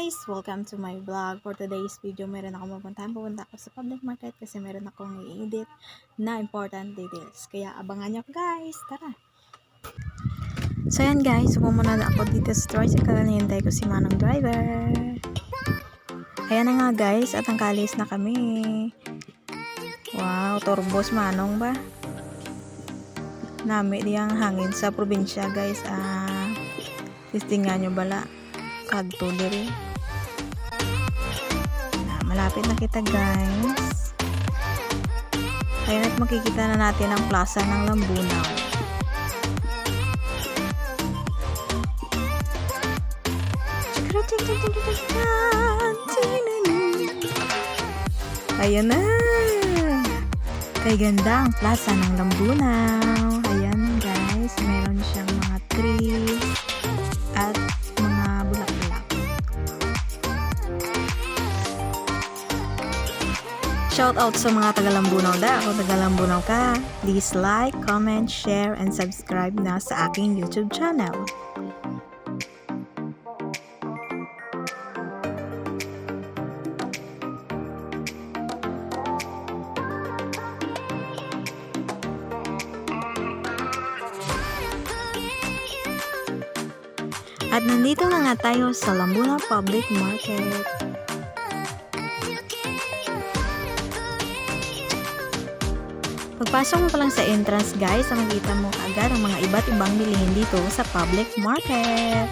guys! Welcome to my vlog. For today's video, meron akong pupunta ako sa public market kasi meron akong i-edit na important details. Kaya abangan nyo guys! Tara! So yan guys, muna na ako dito sa tricycle. Nihintay ko si Manong driver. Ayan na nga guys, at ang kalis na kami. Wow, turbos Manong ba? Nami diyang hangin sa probinsya guys. Tistingan nyo bala. Kadto diri. Malapit na kita guys. Ayan, at makikita na natin ang plaza ng Lambunaw. Ayan na. Kay ganda ang plaza ng Lambunaw. Ayan guys, meron siyang mga trees at mga bulak-bulak. Shout out sa mga taga-Lambunaw da. Kung taga-Lambunaw ka, please like, comment, share, and subscribe na sa aking YouTube channel. At nandito na nga tayo sa Lambunaw Public Market. Pagpasok mo pa lang sa entrance guys, makikita mo agad ang mga iba't ibang bilihin dito sa public market.